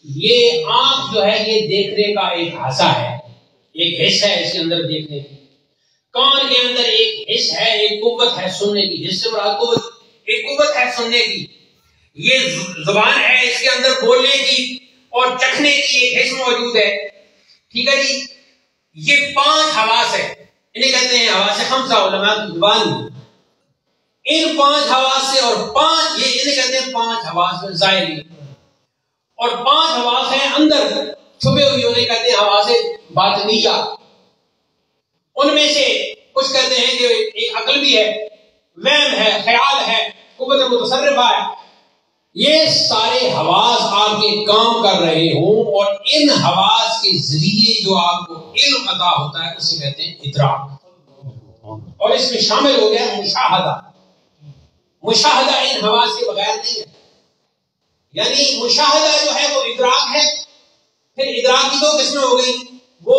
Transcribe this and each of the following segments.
یہ آنکھ جو ہے یہ دیکھنے کا ایک حصہ ہے، ایک حصہ ہے اس کے اندر دیکھنے کی. کان کے اندر ایک حص ہے، ایک قوت ہے سننے کی. حص سے مراد قوت، ایک قوت ہے سننے کی. یہ زبان ہے، اس کے اندر بولنے کی اور چکھنے کی ایک حص موجود ہے. ٹھیک ہے جی. یہ 5 حواس ہے، انہیں کہتے ہیں حواس خمسہ علماء کی زبان میں. ان 5 حواس سے اور 5 یہ انہیں کہتے ہیں 5 حواس ظاہری، اور 5 حواس ہیں اندر چھپے ہوئی، انہیں کہتے ہیں حواس باطنیہ. ان میں سے کچھ کہتے ہیں کہ ایک عقل بھی ہے، وہم ہے، خیال ہے، قوت متصرفہ ہے. یہ سارے حواس آپ کے کام کر رہے ہوں اور ان حواس کے ذریعے جو آپ کو علم عطا ہوتا ہے اسے کہتے ہیں ادراک. اور اس میں شامل ہو گیا مشاہدہ. مشاہدہ ان حواس کے بغیر نہیں ہے. یعنی مشاہدہ جو ہے وہ ادراک ہے. پھر ادراک کی 2 قسمیں ہو گئی، وہ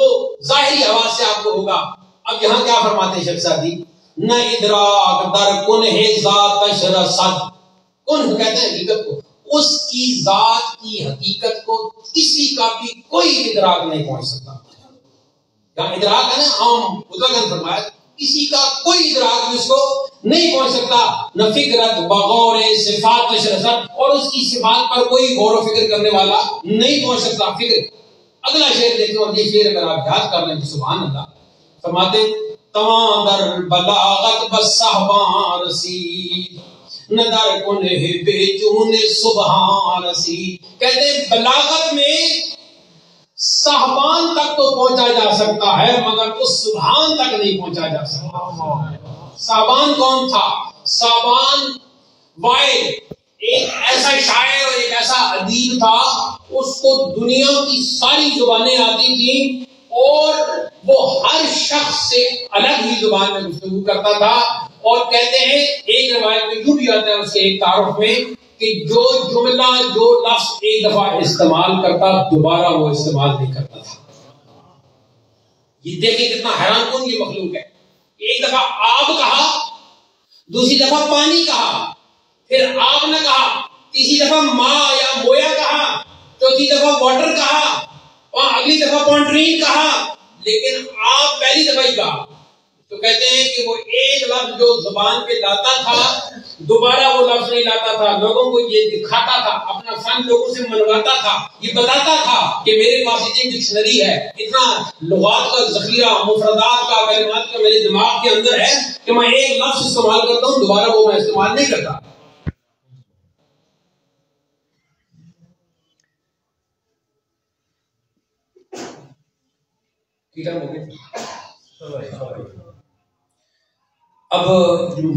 ظاہری حواس سے آپ کو ہوگا. اب یہاں کیا فرماتے ہیں شیخ سعدی؟ نہ ادراک در کنہ ذات رسد. کن کہتے ہیں حقیقت کو، اس کی ذات کی حقیقت کو کسی کا بھی کوئی ادراک نہیں پہنچ سکتا. یہاں ادراک ہے نا، عام مطلق فرمایا، کسی کا کوئی ادراک بھی اس کو نہیں پہنچ سکتا. نہ فکرت بغور صفات رسد، اور اس کی صفات پر کوئی غور و فکر کرنے والا نہیں پہنچ سکتا. فکر. اگلا شعر دیکھیں، اور یہ شعر اگر آپ یاد کر لیں تو سبحان اللہ. فرماتے تواں در بلاغت بس صحبان رسید ندر کنہ بے جون سبحان رسید. کہتے ہیں بلاغت میں صحبان تک تو پہنچا جا سکتا ہے مگر اس سبحان تک نہیں پہنچا جا سکتا. صحبان کون تھا؟ صحبان وائل ایک ایسا شاعر اور ایک ایسا ادیب تھا، اس کو دنیا کی ساری زبانیں آتی تھیں اور وہ ہر شخص سے الگ ہی زبان میں گفتگو کرتا تھا. اور کہتے ہیں ایک روایت میں یوں بھی آتا ہے اس کے ایک تعارف میں کہ جو جملہ جو لفظ ایک دفعہ استعمال کرتا دوبارہ وہ استعمال نہیں کرتا تھا. یہ دیکھیں کتنا حیران کن یہ مخلوق ہے. ایک دفعہ آب کہا، دوسری دفعہ پانی کہا، پھر آب نہ کہا، تیسری دفعہ ماں یا مویا کہا، چوتھی دفعہ واٹر کہا، اور اگلی دفعہ پونٹرین کہا، لیکن آپ پہلی دفعہ ہی کہا. تو کہتے ہیں کہ وہ ایک لفظ جو زبان پہ لاتا تھا دوبارہ وہ لفظ نہیں لاتا تھا. لوگوں کو یہ دکھاتا تھا، اپنا فن لوگوں سے منواتا تھا، یہ بتاتا تھا کہ میرے پاس اتنی ڈکشنری ہے، اتنا لغات کا ذخیرہ، مفردات کا، کلمات کا میرے دماغ کے اندر ہے کہ میں ایک لفظ استعمال کرتا ہوں دوبارہ وہ میں استعمال نہیں کرتا. اب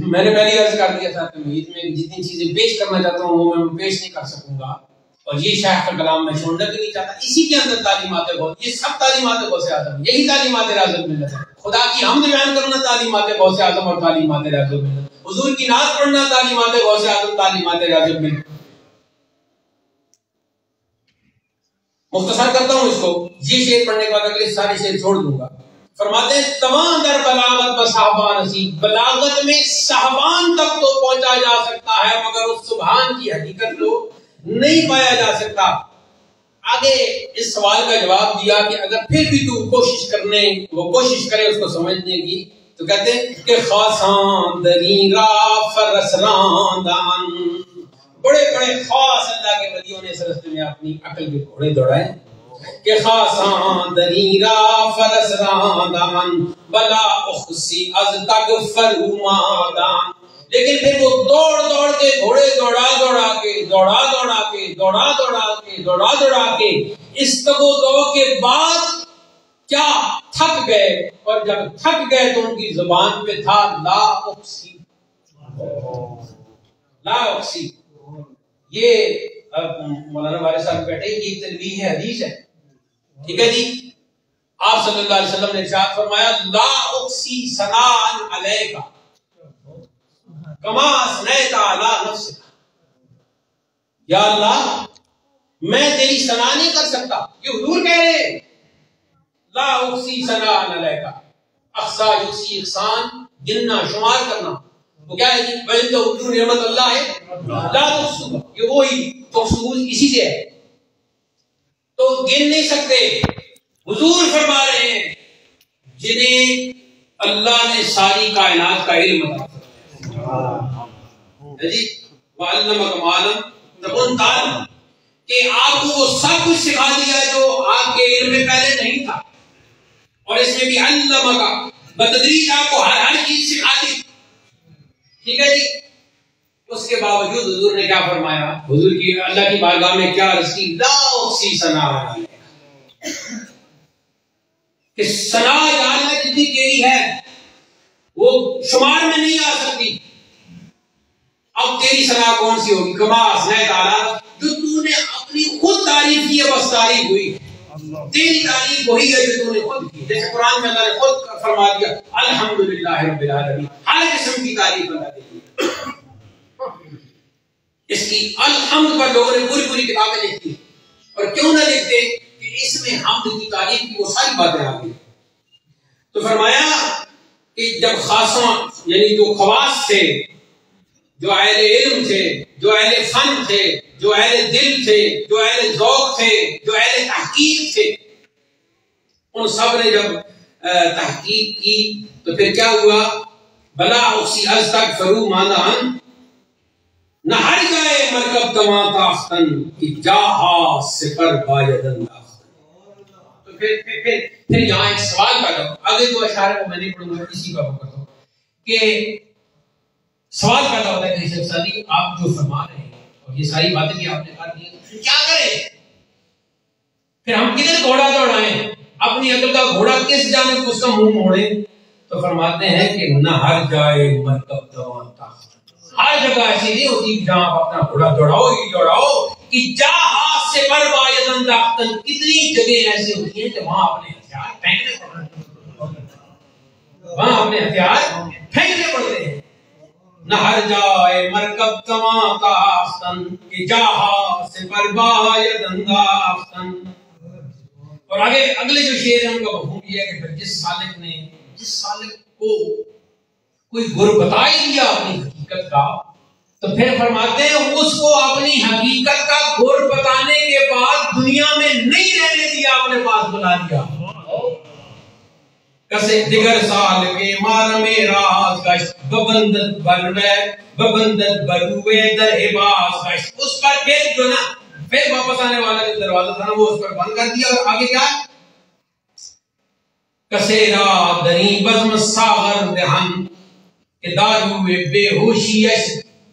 میں نے پہلے عرض کر دیا تھا کہ امید میں جتنی چیزیں پیش کرنا چاہتا ہوں وہ میں پیش نہیں کر سکوں گا، اور یہ شیخ کا کلام میں چھوڑنا بھی نہیں چاہتا. اسی کے اندر تعلیمات بہت، یہ سب تعلیمات غوث اعظم، یہی تعلیمات راز الملت ہے. خدا کی حمد بیان کرنا تعلیمات غوث اعظم اور تعلیمات راز الملت. حضور کی نعت پڑھنا تعلیمات غوث اعظم، تعلیمات راز الملت. مختصر کرتا ہوں اس کو، یہ شعر پڑھنے کے بعد اگلے سارے شعر چھوڑ دوں گا. فرماتے ہیں تمام در بلاغت و صحبان رسید. بلاغت میں صحبان تک تو پہنچا جا سکتا ہے مگر اس سبحان کی حقیقت کو نہیں پایا جا سکتا. آگے اس سوال کا جواب دیا کہ اگر پھر بھی تو کوشش کرے اس کو سمجھنے کی، تو کہتے ہیں کہ خاصان دری را فرس راندان. بڑے بڑے خاص اللہ کے ولیوں نے اس راستے میں اپنی عقل کے گھوڑے دوڑائے کہ خاصان دری را فرس راندان بلا اخسی از تک فرومادان. لیکن پھر وہ دوڑ کے گھوڑے دوڑا کے اس تگ و دو کے بعد کیا تھک گئے، اور جب تھک گئے تو ان کی زبان پہ تھا لا اقسی. لا اقسی یہ مولانا وارث صاحب بیٹھے، یہ تنبیہ ہے، حدیث ہے. ٹھیک ہے جی. آپ صلی اللہ علیہ وسلم نے ارشاد فرمایا لا اقسی ثناء علیک کما اثنیت علی نفسک. یا اللہ میں تیری ثنا نہیں کر سکتا. یہ حضور کہہ رہے ہیں لا اقسی ثناء علیک. اقصا یقصی اقسان، گننا شمار کرنا، وہ کیا ہے جی؟ بل تو اردو نعمت اللہ ہے لا تحصوها، یہ وہی تحصوه اسی سے ہے. تو گن نہیں سکتے. حضور فرما رہے ہیں جنہیں اللہ نے ساری کائنات کا علم عطا فرمایا جی وَعَلَّمَكَ مَا لَمْ تَكُنْ تَعْلَمْ کہ آپ کو وہ سب کچھ سکھا دیا جو آپ کے علم میں پہلے نہیں تھا. اور اس میں بھی علمک بتدریج آپ کو ہر چیز سکھا دی. ٹھیک ہے جی. اس کے باوجود حضور نے کیا فرمایا؟ حضور کی اللہ کی بارگاہ میں کیا عرض کی؟ لا احصی ثناء علیک کہ ثنا جاننا جتنی تیری ہے وہ شمار میں نہیں آ سکتی. اب تیری ثنا کون سی ہوگی؟ کما اثنیت علی جو تو نے اپنی خود تعریف کی ہے بس تعریف ہوئی. تیری تعریف وہی ہے جو تو نے خود کی. جیسے قرآن میں اللہ نے خود فرما دیا الحمدللہ رب العالمین. ہر قسم کی تعریف اللہ کی. اس کی الحمد پر لوگوں نے پوری پوری کتابیں لکھی. اور کیوں نہ لکھتے کہ اس میں حمد کی تعریف کی وہ ساری باتیں آ گئی. تو فرمایا کہ جب خاصوں یعنی جو خواص تھے، جو اہل علم تھے، جو اہل فن تھے، جو اہل دل تھے، جو اہل ذوق تھے، جو اہل تحقیق تھے، ان سب نے جب تحقیق کی تو پھر کیا ہوا؟ بلا اسی استغفروا مانان نہ ہر جائے مرکب تما تاختن کہ جاہا سپر بایدن تاختن. تو پھر یہاں ایک سوال پیدا ہو. آگے جو اشارے کو میں نہیں پڑھوں گا اسی کا وہ کرتا ہوں کہ سوال پیدا ہوتا ہے کہ شیخ سعدی آپ جو فرما رہے ہیں اور یہ ساری باتیں بھی آپ نے کر دی ہیں کیا کریں؟ پھر ہم کدھر گھوڑا دوڑائیں؟ اپنی عقل کا گھوڑا کس جانب اس کا منہ موڑیں؟ تو فرماتے ہیں کہ نہ ہر جائے مرکب تما تاختن. ہر جگہ ایسی نہیں ہوتی جہاں آپ اپنا گھوڑا دوڑاؤ ہی دوڑاؤ کہ جہاں سے پر بایدن تاختن. کتنی جگہ ایسی ہوتی ہیں کہ وہاں اپنے ہتھیار پھینکنے پڑتے ہیں. وہاں اپنے ہتھیار پھینکنے پڑتے ہیں. نہ ہر جائے مرکب تما تاختن کہ جہاں سے پر بایدن تاختن. اور آگے اگلے جو شعر ہے ان کا مفہوم یہ ہے کہ پھر جس سالک کو کوئی گر بتا ہی دیا اپنی حقیقت کا تو پھر فرماتے ہیں اس کو اپنی حقیقت کا گر بتانے کے بعد دنیا میں نہیں رہنے دیا، اپنے پاس بلا دیا. کسے دیگر سال کے مار میں راز گشت ببندت بروے در باز گشت. اس پر پھر جو نا پھر واپس آنے والا جو دروازہ تھا نا وہ اس پر بند کر دیا. اور آگے کیا؟ کسے را دنی بزم ساغر دہن کہ دارو بے ہوشیش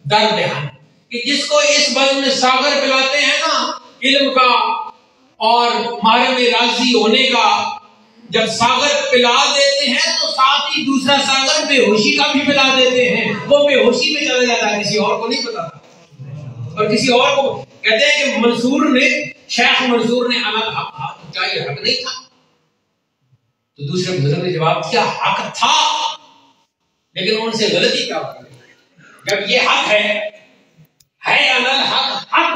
در دہن کہ جس کو اس بزم ساغر پلاتے ہیں نا علم کا اور مارے میں راضی ہونے کا، جب ساغر پلا دیتے ہیں تو ساتھ ہی دوسرا ساغر بے ہوشی کا بھی پلا دیتے ہیں. وہ بے ہوشی میں چلا جاتا ہے، کسی اور کو نہیں پتا. اور کسی اور کو کہتے ہیں کہ منصور نے شیخ منصور نے انل حق تھا تو کیا یہ حق نہیں تھا؟ تو دوسرے بزرگ نے جواب دیا حق تھا لیکن ان سے غلطی کیا ہوئی؟ جب یہ حق ہے انل حق حق.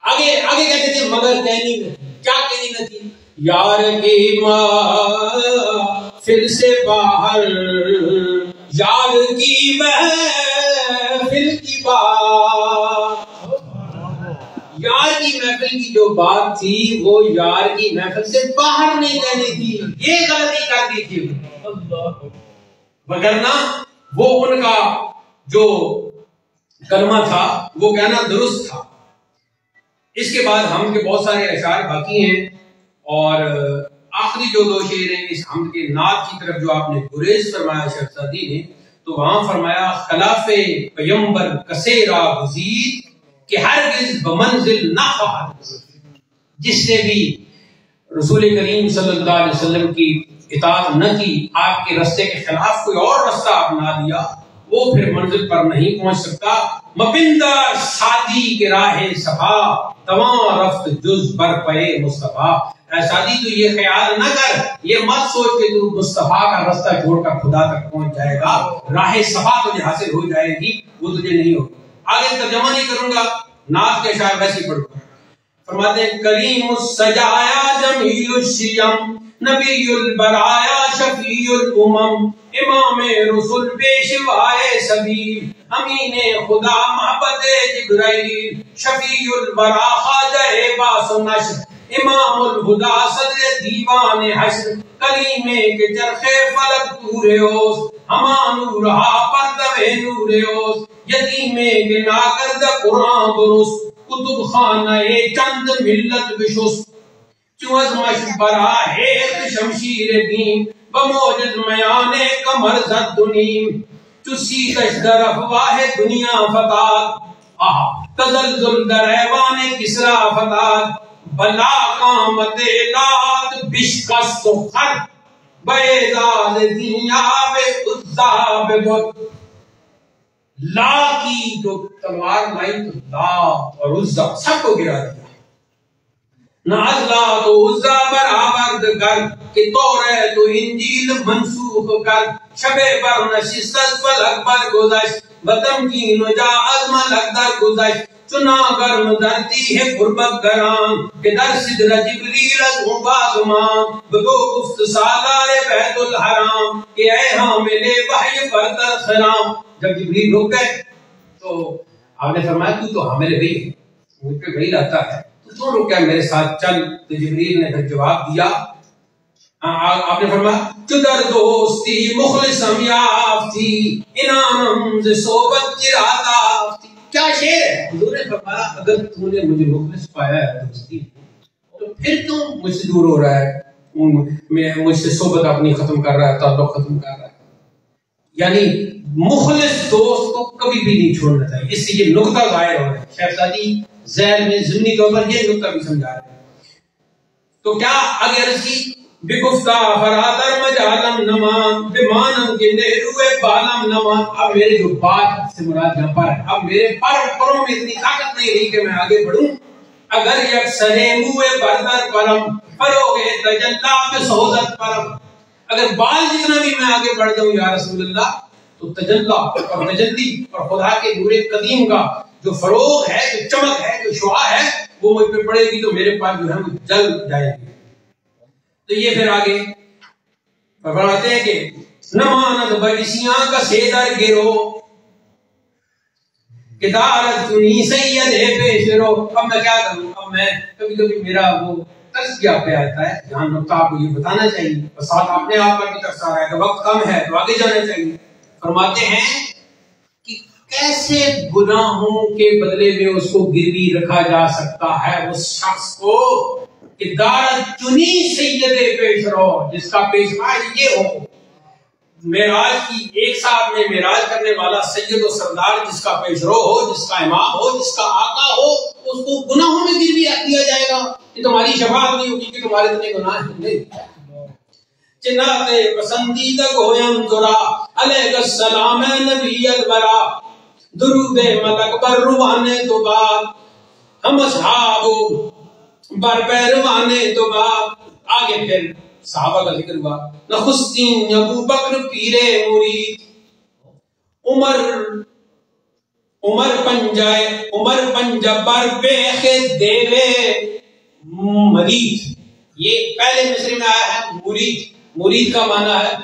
آگے کہتے تھے مگر کہنی میں کیا کہنی نہ تھی؟ یار کی محفل سے باہر یار کی محفل کی بات. یار کی محفل کی جو بات تھی وہ یار کی محفل سے باہر نہیں کہنی تھی. یہ غلطی کر دی تھی. وگرنہ وہ ان کا جو کلمہ تھا وہ کہنا درست تھا. اس کے بعد ہم کے بہت سارے اشعار باقی ہیں اور آخری جو دو شعر ہیں اس حمد کے نعت کی طرف جو آپ نے گریز فرمایا شیخ سعدی نے، تو وہاں فرمایا خلاف پیمبر کسیرا گزید کہ ہرگز بمنزل نہ خواہد. جس نے بھی رسول کریم صلی اللہ علیہ وسلم کی اطاعت نہ کی، آپ کے رستے کے خلاف کوئی اور رستہ اپنا لیا، وہ پھر منزل پر نہیں پہنچ سکتا. مپندر سادی کے راہ صفا تمام رفت جز بر پے مصطفیٰ. اے سادی تو یہ خیال نہ کر، یہ مت سوچ کہ تو مصطفیٰ کا رستہ چھوڑ کر خدا تک پہنچ جائے گا. راہ صفا تجھے حاصل ہو جائے گی، وہ تجھے نہیں ہوگی. آگے ترجمہ نہیں کروں گا، نعت کے اشعار ویسے پڑھوں گا. فرماتے ہیں کریم السجایا جمیل الشیم نبی البرایا شفیع الامم امام رسول پیشوائے سبیل امین خدا محبت جبرائیل شفیع الورا خواجہ باس و نشر امام الہدا صدر دیوان حشر کلیمے کے چرخے فلک پورے اوس ہمان نورہا پردوے نور اوس یتیمے کے ناکرد قرآن درست کتب خانہ چند ملت بشست چوز مشبرہ ہے شمشیر دین بموجز میان کمر زد دنیم چسی کش در افواہ دنیا فتاد تزلزل در ایوان کسرا فتاد بلا قامت لات بشکست و خر بیداد دنیا بے عزاب بود لا کی جو تلوار لائی تو لات اور عزا سب کو گرا دیا نہ اللہ تو عزا برآورد کر کہ توریت و انجیل منسوخ کر شب پر نشست فلک پر گزشت بتمکین و جا عزم لقدر گزشت چنا گرم درتی ہے قربت گرام کہ در صدر جبریل از باغمان بدو گفت سالار بیت الحرام کہ اے حامل وحی برتر خرام جب جبریل رک گئے تو آپ نے فرمایا تو حامل وحی ہے مجھ پہ وحی لاتا ہے تو رکیا میرے ساتھ چل تو جبریل نے پھر جواب دیا آپ نے فرمایا چدر دوستی مخلصم یافتی انعام ز صحبت چراتا کیا شعر ہے حضور نے فرمایا اگر تو نے مجھے مخلص پایا ہے دوستی تو پھر تو مجھ سے دور ہو رہا ہے مجھ سے صحبت اپنی ختم کر رہا ہے تعلق ختم کر رہا ہے یعنی مخلص دوست کو کبھی بھی نہیں چھوڑنا چاہیے اس سے یہ نقطہ ظاہر ہو رہا ہے شیخ سعدی زہر میں ضمنی طور پر یہ نقطہ بھی سمجھا رہے ہیں تو کیا آگے عرض کی بگفتہ فراتر مجالم نمان بمانم کے نہروے بالم نمان اب میرے جو بات سے مراد یہاں پر ہے اب میرے پروں میں اتنی طاقت نہیں رہی کہ میں آگے بڑھوں اگر یک سرے موے بردر پرم پروگے تجلہ پہ سہوزت پرم اگر بال جتنا بھی میں آگے بڑھ جاؤں یا رسول اللہ تو تجلہ اور تجلی اور خدا کے نور قدیم کا جو فروغ ہے جو چمک ہے جو شعاع ہے وہ مجھ پہ پڑے گی تو میرے پاس جو ہے وہ جل جائے گی تو یہ پھر آگے فرماتے ہیں کہ نماند بریسیاں کا سیدر گرو کہ دارت کنی سید پیش رو اب میں کیا کروں اب میں کبھی کبھی میرا وہ تذکیہ پہ آتا ہے جہاں نقطہ آپ کو یہ بتانا چاہیے اور ساتھ اپنے آپ پر بھی ترس آ رہا ہے کہ وقت کم ہے تو آگے جانا چاہیے فرماتے ہیں کہ کیسے گناہوں کے بدلے میں اس کو گروی رکھا جا سکتا ہے اس شخص کو کہ دارت چنی سید پیش رو جس کا پیشوا یہ ہو معراج کی ایک ساتھ میں معراج کرنے والا سید و سردار جس کا پیش رو ہو جس کا امام ہو جس کا آقا ہو اس کو گناہوں میں گروی رکھ دیا جائے گا کہ تمہاری شفاعت نہیں ہوگی کہ تمہارے اتنے گناہ ہیں نہیں چنات پسندیدہ گویم ترا علیہ السلام نبی البرا درود ملک بر روانے تو بعد ہم اصحاب بر پیروانے تو بعد آگے پھر صحابہ کا ذکر ہوا نخستین ابو بکر پیرے مرید عمر پنجبر بیخ دیوے مرید یہ پہلے مصری میں آیا ہے مرید کا معنی ہے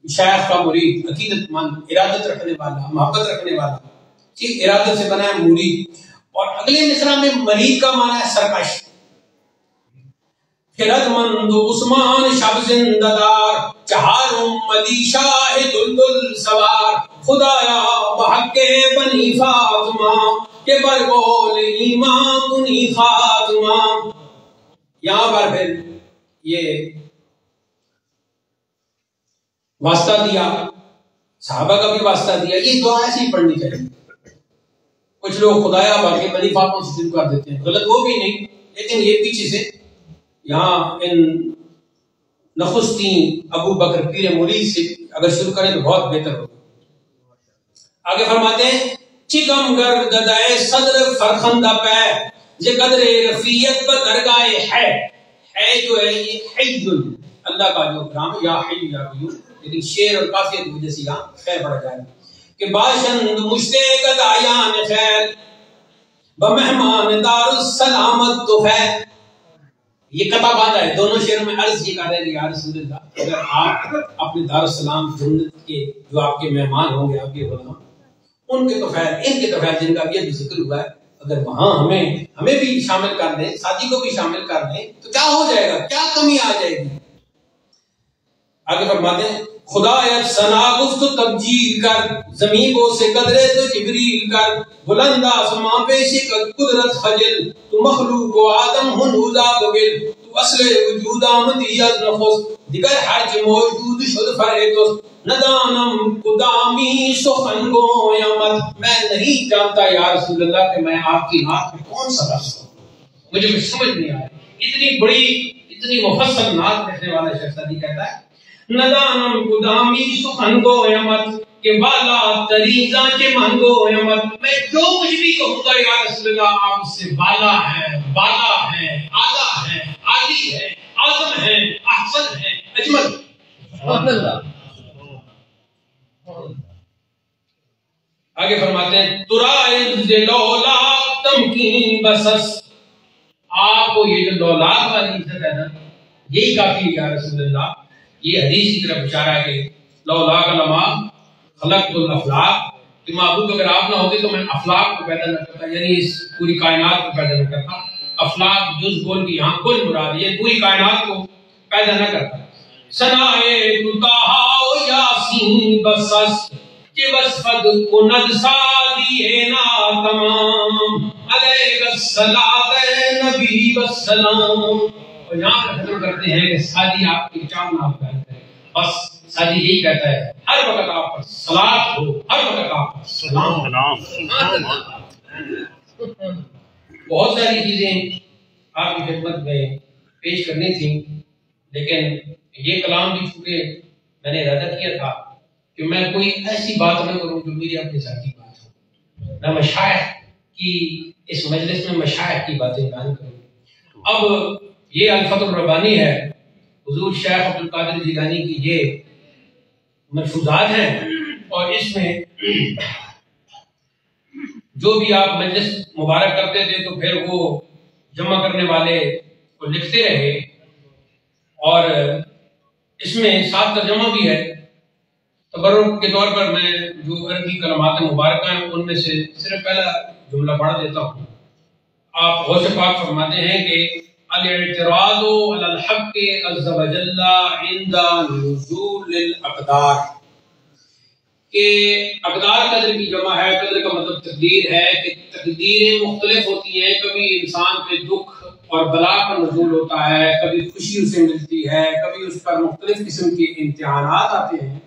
شیخ کا مرید عقیدت مند ارادت رکھنے والا محبت رکھنے والا ٹھیک ارادت سے بنا ہے مرید اور اگلے مصرع میں مرید کا معنی ہے سرکش خرد مند عثمان شب زندہ دار چہارم ملی شاہ دلدل سوار خدایا بحق بنی فاطمہ کہ برگول ایمان کنی خاتمہ یہاں پر پھر یہ واسطہ دیا صحابہ کا بھی واسطہ دیا یہ دعا ایسی پڑھنی چاہیے کچھ لوگ خدایا بحق بنی فاطمہ سے شروع کر دیتے ہیں غلط وہ بھی نہیں لیکن یہ پیچھے سے یہاں ان نخستین ابو بکر پیر مرید سے اگر شروع کریں تو بہت بہتر ہوگا آگے فرماتے ہیں چکم گر گدائے صدر فرخندہ پہ یہ قدر رفیت پر درگاہ ہے جو ہے یہ حی اللہ کا جو کلام یا حی یا قیوم لیکن شعر اور کافیت کی وجہ سے یہاں خیر بڑھ جائے کہ باشند مشتے گدایان خیر بمہمان دار السلامت تو ہے یہ قطع باندھا ہے دونوں شعروں میں عرض یہ کر رہے ہیں یا رسول اللہ اگر آپ اپنے دار السلام جنت کے جو آپ کے مہمان ہوں گے آپ کے غلام ان کے تو خیر ان کے تو خیر جن کا بھی ذکر ہوا ہے اگر وہاں ہمیں بھی شامل کر دیں، ساتھی کو بھی شامل کر دیں تو کیا ہو جائے گا، کیا کمی آ جائے گی؟ آگے فرماتے ہیں خدایت ثنا گفت و تبجیل کر، زمین کو سے قدرے تو جبریل کر، بلند آسماں پیش قدرت خجل، تو مخلوق و آدم ہن ادا بگل، تو اصل وجود آمدی از نفس، دیگر ہر موجود شد فرعتس، ندانم قدامی سخن گویمت، میں نہیں جانتا یا رسول اللہ کہ میں آپ کی نعت میں کون سا لفظ ہوں، مجھے کچھ سمجھ نہیں آیا۔ اتنی بڑی اتنی مفصل نعت لکھنے والا شخص ابھی کہتا ہے ندانم قدامی سخن گویمت کہ بالا تریزاں کے من گویمت، میں جو کچھ بھی کہوں گا یا رسول اللہ آپ اس سے بالا ہے، بالا ہے، اعلیٰ ہے، عالی ہے، اعظم ہے، احسن ہے، اجمل ہے۔ آگے فرماتے ہیں ترائز لولا تمکین بسس، آپ کو یہ جو لولاک والی عزت ہے نا یہی کافی ہے یا رسول اللہ۔ یہ حدیث کی طرف اشارہ ہے کہ لولاک لما خلقت الافلاق، کہ معبود اگر آپ نہ ہوتے تو میں افلاق کو پیدا نہ کرتا، یعنی اس پوری کائنات کو پیدا نہ کرتا۔ افلاق جز بول کی یہاں کل مراد ہے، پوری کائنات کو پیدا نہ کرتا۔ سنائے تاہا یاسین بسس کہ وصفت کند سادی ہے نا تمام، علیہ الصلاۃ نبی والسلام۔ اور یہاں پر ختم کرتے ہیں کہ سادی آپ کی چاند آپ کا ہے، بس سادی یہی کہتا ہے ہر وقت آپ پر صلاۃ ہو، ہر وقت آپ پر سلام۔ بہت ساری چیزیں آپ کی خدمت میں پیش کرنی تھیں، لیکن یہ کلام بھی چونکہ میں نے ارادہ کیا تھا کہ میں کوئی ایسی بات نہ کروں جو میری اپنی ذاتی بات ہو، میں مشائخ کی اس مجلس میں مشائخ کی باتیں بیان کروں۔ اب یہ الفتح الربانی ہے، حضور شیخ عبد القادر جیلانی کی یہ ملفوظات ہیں، اور اس میں جو بھی آپ مجلس مبارک کرتے تھے تو پھر وہ جمع کرنے والے کو لکھتے رہے، اور اس میں ساتھ ترجمہ بھی ہے۔ تبرک کے طور پر میں جو عربی کلمات مبارکہ ہیں ان میں سے صرف پہلا جملہ پڑھ دیتا ہوں۔ آپ غوث پاک فرماتے ہیں کہ الاعتراض علی الحق عز وجل عند نزول الاقدار، کہ اقدار قدر کی جمع ہے، قدر کا مطلب تقدیر ہے، کہ تقدیریں مختلف ہوتی ہیں، کبھی انسان پہ دکھ اور بلا کا نزول ہوتا ہے، کبھی خوشی اسے ملتی ہے، کبھی اس پر مختلف قسم کے امتحانات آتے ہیں،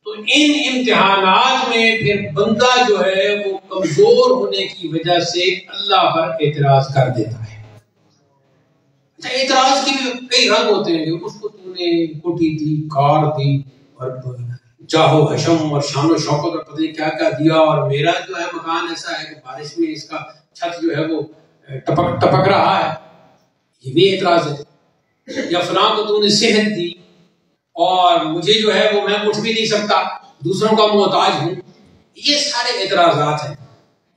تو ان امتحانات میں پھر بندہ جو ہے وہ کمزور ہونے کی وجہ سے اللہ پر اعتراض کر دیتا ہے۔ اعتراض کے بھی کئی رنگ ہوتے ہیں، اس کو تو نے کوٹھی دی، کار دی، اور چاہو حشم اور شان و شوکت اور پتہ نہیں کیا کیا دیا، اور میرا جو ہے مکان ایسا ہے کہ بارش میں اس کا چھت جو ہے وہ ٹپک رہا ہے، یہ بھی اعتراض ہے۔ یا فلاں کو تو نے صحت دی اور مجھے جو ہے وہ میں اٹھ بھی نہیں سکتا، دوسروں کا محتاج ہوں، یہ سارے اعتراضات ہیں۔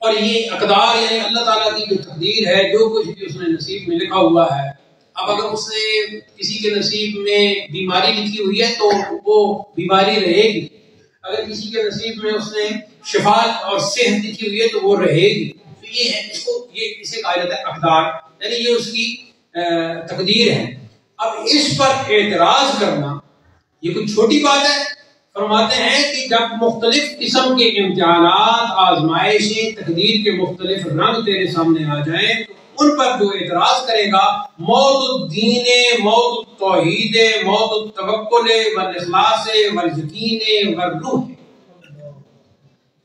اور یہ اقدار یعنی اللہ تعالیٰ کی جو تقدیر ہے، جو کچھ بھی اس نے نصیب میں لکھا ہوا ہے، اب اگر اس نے کسی کے نصیب میں بیماری لکھی ہوئی ہے تو وہ بیماری رہے گی، اگر کسی کے نصیب میں اس نے شفا اور صحت لکھی ہوئی ہے تو وہ رہے گی۔ تو یہ ہے، اس کو یہ اسے کہا جاتا ہے اقدار، یعنی یہ اس کی تقدیر ہے۔ اب اس پر اعتراض کرنا یہ کوئی چھوٹی بات ہے؟ فرماتے ہیں کہ جب مختلف قسم کے امتحانات، آزمائشیں، تقدیر کے مختلف رنگ تیرے سامنے آ جائیں تو ان پر جو اعتراض کرے گا، موت الدین، موت التوحید، موت التوکل والاخلاص والیقین والروح،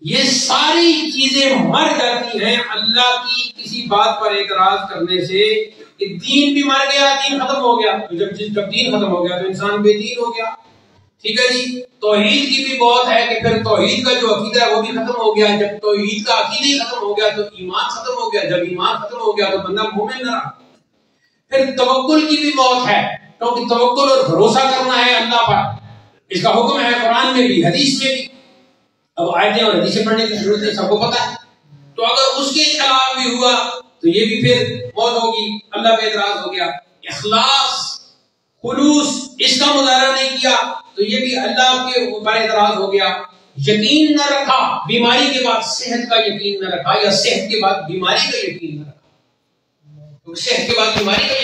یہ ساری چیزیں مر جاتی ہیں اللہ کی کسی بات پر اعتراض کرنے سے۔ کہ دین بھی مر گیا، دین ختم ہو گیا، تو جب دین ختم ہو گیا تو انسان بے دین ہو گیا، ٹھیک ہے جی۔ توحید کی بھی بہت ہے کہ پھر توحید کا جو عقیدہ ہے وہ بھی ختم ہو گیا، جب توحید کا عقیدہ ہی ختم ہو گیا تو ایمان ختم ہو گیا، جب ایمان ختم ہو گیا تو بندہ مومن نہ رہا۔ پھر توکل کی بھی موت ہے، کیونکہ توکل اور بھروسہ کرنا ہے اللہ پر، اس کا حکم ہے قرآن میں بھی، حدیث میں بھی۔ اب آیتیں اور حدیثیں پڑھنے کی ضرورت ہے، سب کو پتہ ہے۔ تو اگر اس کے خلاف بھی ہوا تو یہ بھی پھر موت ہوگی، اللہ پہ اعتراض ہو گیا۔ اخلاص، خلوص، اس کا مظاہرہ نہیں کیا تو یہ بھی اللہ کے اوپر اعتراض ہو گیا۔ یقین نہ رکھا، بیماری کے بعد صحت کا یقین نہ رکھا، یا صحت کے بعد بیماری کا یقین نہ رکھا، صحت کے بعد بیماری کا